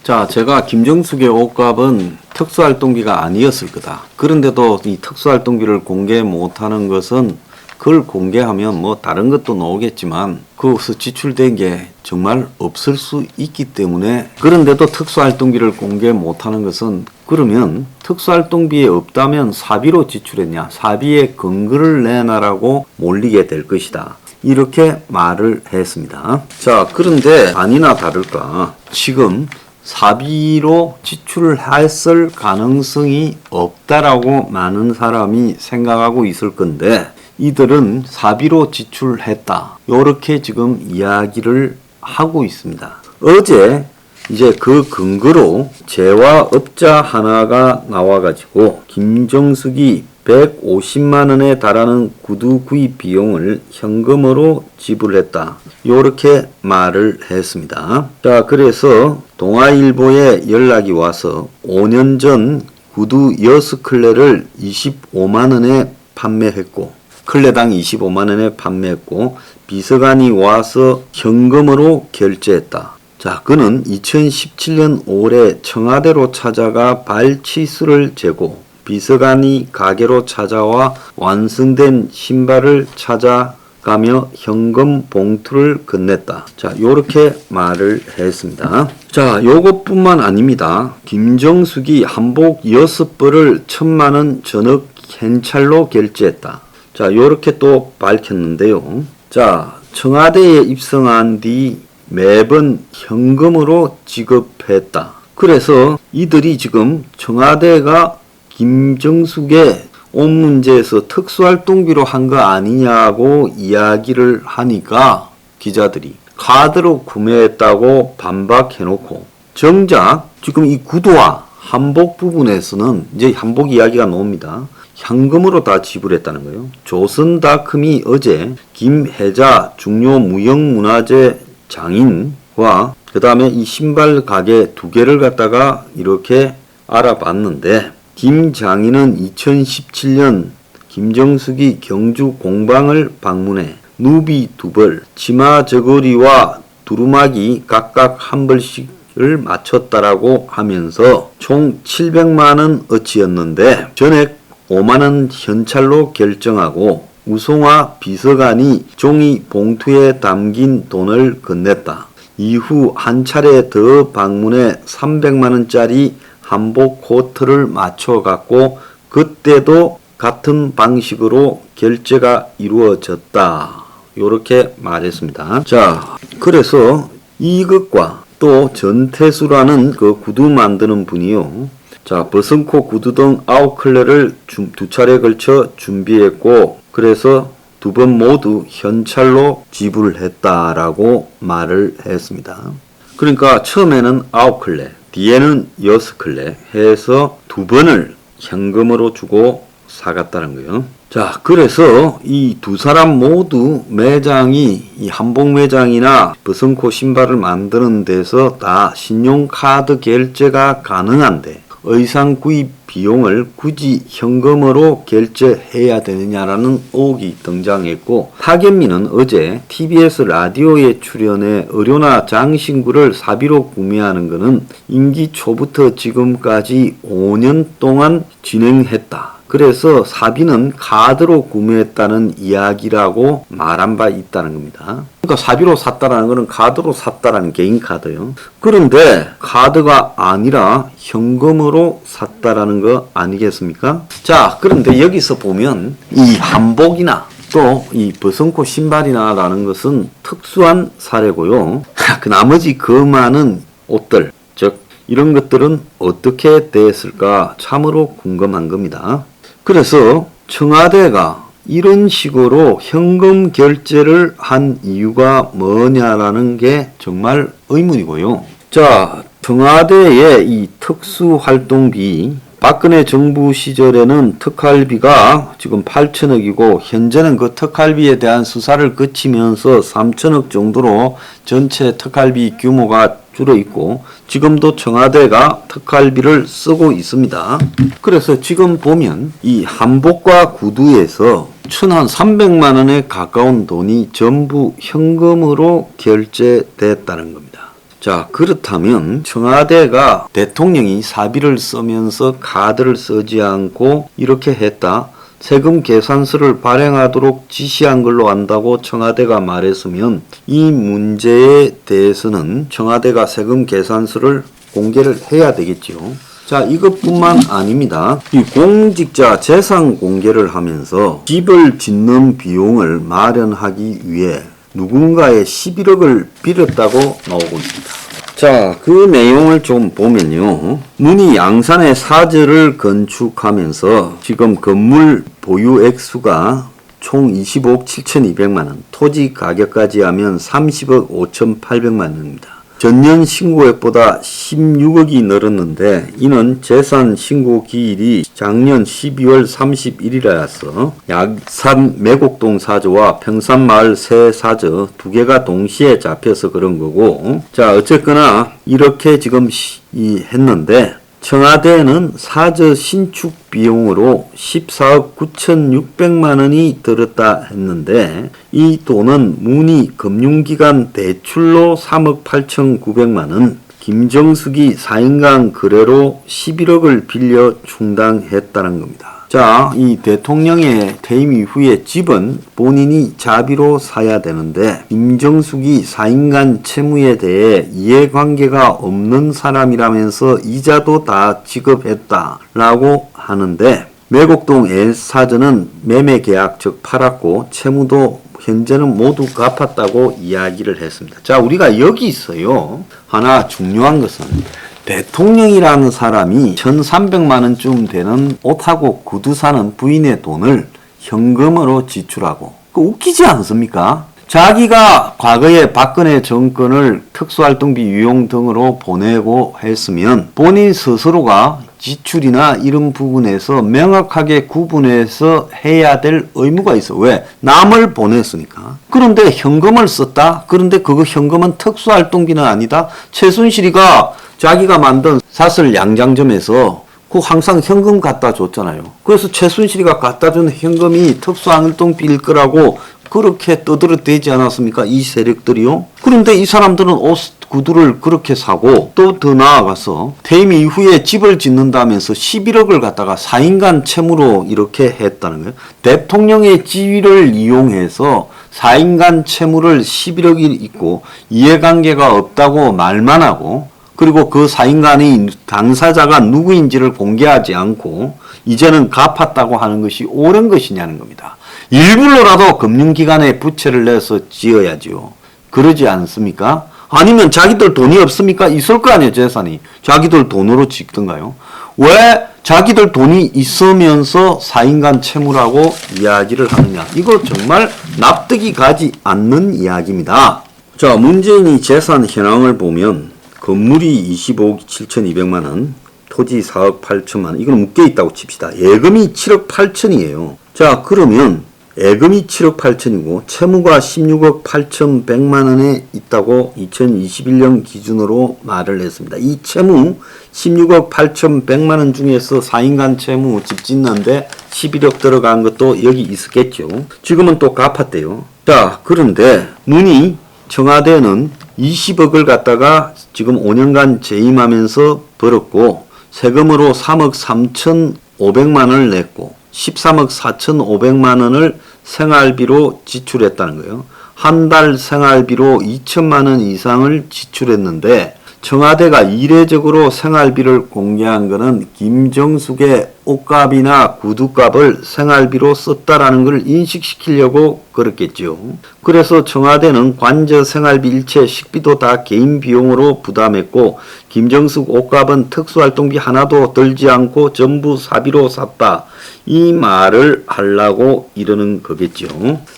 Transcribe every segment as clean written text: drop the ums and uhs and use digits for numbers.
자, 제가 김정숙의 옷값은 특수활동비가 아니었을 거다. 그런데도 이 특수활동비를 공개 못하는 것은 그걸 공개하면 뭐 다른 것도 나오겠지만 거기서 지출된 게 정말 없을 수 있기 때문에, 그런데도 특수활동비를 공개 못하는 것은, 그러면 특수활동비에 없다면 사비로 지출했냐, 사비의 근거를 내놔라고 몰리게 될 것이다, 이렇게 말을 했습니다. 자, 그런데 아니나 다를까 지금 사비로 지출을 했을 가능성이 없다라고 많은 사람이 생각하고 있을 건데, 이들은 사비로 지출했다, 요렇게 지금 이야기를 하고 있습니다. 어제 이제 그 근거로 재화업자 하나가 나와가지고 김정숙이 150만원에 달하는 구두 구입 비용을 현금으로 지불했다, 요렇게 말을 했습니다. 자, 그래서 동아일보에 연락이 와서 5년 전 구두 6클레를 25만원에 판매했고, 클레당 25만원에 판매했고 비서관이 와서 현금으로 결제했다. 자, 그는 2017년 5월에 청와대로 찾아가 발치수를 재고 비서관이 가게로 찾아와 완성된 신발을 찾아가며 현금 봉투를 건넸다. 자, 요렇게 말을 했습니다. 자, 요것뿐만 아닙니다. 김정숙이 한복 6벌을 1000만원 전액 현찰로 결제했다. 자, 요렇게 또 밝혔는데요. 자, 청와대에 입성한 뒤 매번 현금으로 지급했다. 그래서 이들이 지금 청와대가 김정숙의 옷 문제에서 특수활동비로 한 거 아니냐고 이야기를 하니까 기자들이 카드로 구매했다고 반박해놓고, 정작 지금 이 구두와 한복 부분에서는 이제 한복 이야기가 나옵니다. 현금으로 다 지불했다는 거예요. 조선닷컴이 어제 김혜자 중요 무형문화재 장인과 그 다음에 이 신발 가게 두 개를 갖다가 이렇게 알아봤는데, 김 장인은 2017년 김정숙이 경주 공방을 방문해 누비 2벌, 치마 저고리와 두루마기 각각 한 벌씩을 맞췄다라고 하면서 총 700만원 어치였는데 전액 5만원 현찰로 결정하고 우송화 비서관이 종이 봉투에 담긴 돈을 건넸다. 이후 한 차례 더 방문해 300만원짜리 한복 코트를 맞춰갖고 그때도 같은 방식으로 결제가 이루어졌다, 요렇게 말했습니다. 자, 그래서 이것과 또 전태수라는 그 구두 만드는 분이요. 자, 버선코 구두 등 9컬레를 2차례 걸쳐 준비했고, 그래서 2번 모두 현찰로 지불했다라고 말을 했습니다. 그러니까 처음에는 9컬레, 뒤에는 6컬레 해서 2번을 현금으로 주고 사갔다는 거예요. 자, 그래서 이 두 사람 모두 매장이 이 한복 매장이나 버선코 신발을 만드는 데서 다 신용카드 결제가 가능한데 의상 구입 비용을 굳이 현금으로 결제해야 되느냐라는 의혹이 등장했고, 하경민은 어제 TBS 라디오에 출연해 의료나 장신구를 사비로 구매하는 것은 임기 초부터 지금까지 5년 동안 진행했다. 그래서 사비는 카드로 구매했다는 이야기라고 말한 바 있다는 겁니다. 그러니까 사비로 샀다라는 것은 카드로 샀다라는 개인 카드요. 그런데 카드가 아니라 현금으로 샀다라는 거 아니겠습니까? 자, 그런데 여기서 보면 이 한복이나 또 이 버선코 신발이나 라는 것은 특수한 사례고요. 그 나머지 그 많은 옷들, 즉 이런 것들은 어떻게 됐을까 참으로 궁금한 겁니다. 그래서 청와대가 이런 식으로 현금 결제를 한 이유가 뭐냐라는 게 정말 의문이고요. 자, 청와대의 이 특수활동비, 박근혜 정부 시절에는 특활비가 지금 8천억이고 현재는 그 특활비에 대한 수사를 거치면서 3천억 정도로 전체 특활비 규모가 줄어 있고, 지금도 청와대가 특활비를 쓰고 있습니다. 그래서 지금 보면 이 한복과 구두에서 1,300만 원에 가까운 돈이 전부 현금으로 결제됐다는 겁니다. 자, 자, 그렇다면 청와대가 대통령이 사비를 쓰면서 카드를 쓰지 않고 이렇게 했다. 세금 계산서를 발행하도록 지시한 걸로 안다고 청와대가 말했으면 이 문제에 대해서는 청와대가 세금 계산서를 공개를 해야 되겠죠. 자, 이것뿐만 아닙니다. 이 공직자 재산 공개를 하면서 집을 짓는 비용을 마련하기 위해 누군가의 11억을 빌었다고 나오고 있습니다. 자, 그 내용을 좀 보면요. 문이 양산의 사저를 건축하면서 지금 건물 보유 액수가 총 25억 7,200만원, 토지 가격까지 하면 30억 5,800만원입니다. 전년 신고액보다 16억이 늘었는데 이는 재산 신고 기일이 작년 12월 31일이라서 약산 매곡동 사저와 평산마을 새 사저 두 개가 동시에 잡혀서 그런 거고, 자, 어쨌거나 이렇게 지금 했는데 청와대는 사저 신축 비용으로 14억 9,600만 원이 들었다 했는데 이 돈은 문희 금융기관 대출로 3억 8,900만 원, 김정숙이 4인간 거래로 11억을 빌려 충당했다는 겁니다. 자, 이 대통령의 퇴임 이후에 집은 본인이 자비로 사야 되는데 김정숙이 4인간 채무에 대해 이해관계가 없는 사람이라면서 이자도 다 지급했다라고 하는데 매곡동 S사저는 매매계약 즉 팔았고 채무도 현재는 모두 갚았다고 이야기를 했습니다. 자, 우리가 여기 있어요. 하나 중요한 것은 대통령이라는 사람이 1,300만 원쯤 되는 옷하고 구두 사는 부인의 돈을 현금으로 지출하고, 웃기지 않습니까? 자기가 과거에 박근혜 정권을 특수활동비 유용 등으로 보내고 했으면 본인 스스로가 지출이나 이런 부분에서 명확하게 구분해서 해야 될 의무가 있어. 왜? 남을 보냈으니까. 그런데 현금을 썼다? 그런데 그거 현금은 특수활동비는 아니다? 최순실이가 자기가 만든 사설 양장점에서 그 항상 현금 갖다 줬잖아요. 그래서 최순실이가 갖다 준 현금이 특수활동비일 거라고 그렇게 떠들어대지 않았습니까? 이 세력들이요. 그런데 이 사람들은 옷, 구두를 그렇게 사고 또 더 나아가서 퇴임 이후에 집을 짓는다면서 11억을 갖다가 4인간 채무로 이렇게 했다는 거예요. 대통령의 지위를 이용해서 4인간 채무를 11억이 있고 이해관계가 없다고 말만 하고, 그리고 그 4인간이 당사자가 누구인지를 공개하지 않고 이제는 갚았다고 하는 것이 옳은 것이냐는 겁니다. 일부러라도 금융기관에 부채를 내서 지어야지요. 그러지 않습니까? 아니면 자기들 돈이 없습니까? 있을 거 아니에요, 재산이. 자기들 돈으로 짓던가요? 왜 자기들 돈이 있으면서 4인간 채무라고 이야기를 하느냐? 이거 정말 납득이 가지 않는 이야기입니다. 자, 문재인이 재산 현황을 보면 건물이 25억 7,200만 원, 토지 4억 8천만 원, 이건 묶여 있다고 칩시다. 예금이 7억 8천이에요. 자, 그러면 예금이 7억 8천이고 채무가 16억 8,100만 원에 있다고 2021년 기준으로 말을 했습니다. 이 채무 16억 8,100만 원 중에서 4인간 채무 집 짓는데 11억 들어간 것도 여기 있었겠죠. 지금은 또 갚았대요. 자, 그런데 문희 청와대는 20억을 갖다가 지금 5년간 재임하면서 벌었고 세금으로 3억 3,500만 원을 냈고 13억 4,500만 원을 생활비로 지출했다는 거예요. 한 달 생활비로 2천만 원 이상을 지출했는데 청와대가 이례적으로 생활비를 공개한 것은 김정숙의 옷값이나 구두값을 생활비로 썼다라는 걸 인식시키려고 그랬겠죠. 그래서 청와대는 관저 생활비 일체 식비도 다 개인 비용으로 부담했고 김정숙 옷값은 특수활동비 하나도 들지 않고 전부 사비로 샀다. 이 말을 하려고 이러는 거겠죠.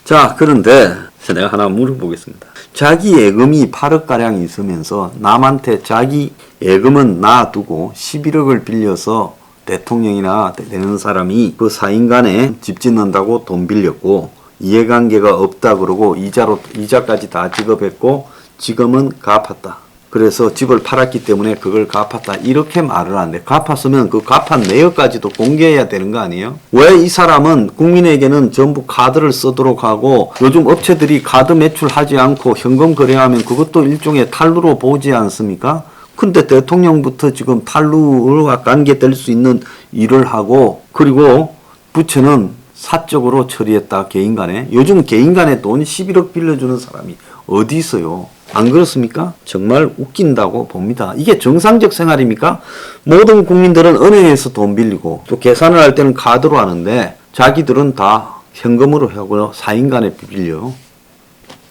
자, 그런데 내가 하나 물어보겠습니다. 자기 예금이 8억가량 있으면서 남한테 자기 예금은 놔두고 11억을 빌려서 대통령이나 되는 사람이 그 4인간에 집 짓는다고 돈 빌렸고 이해관계가 없다 그러고 이자까지 다 지급했고 지금은 갚았다. 그래서 집을 팔았기 때문에 그걸 갚았다. 이렇게 말을 하는데 갚았으면 그 갚은 내역까지도 공개해야 되는 거 아니에요? 왜 이 사람은 국민에게는 전부 카드를 쓰도록 하고 요즘 업체들이 카드 매출하지 않고 현금 거래하면 그것도 일종의 탈루로 보지 않습니까? 근데 대통령부터 지금 탈루와 관계될 수 있는 일을 하고 그리고 부처는 사적으로 처리했다. 개인 간에. 요즘 개인 간에 돈 11억 빌려주는 사람이 어디 있어요? 안 그렇습니까? 정말 웃긴다고 봅니다. 이게 정상적 생활입니까? 모든 국민들은 은행에서 돈 빌리고 또 계산을 할 때는 카드로 하는데 자기들은 다 현금으로 하고요. 사인 간에 빌려.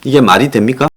이게 말이 됩니까?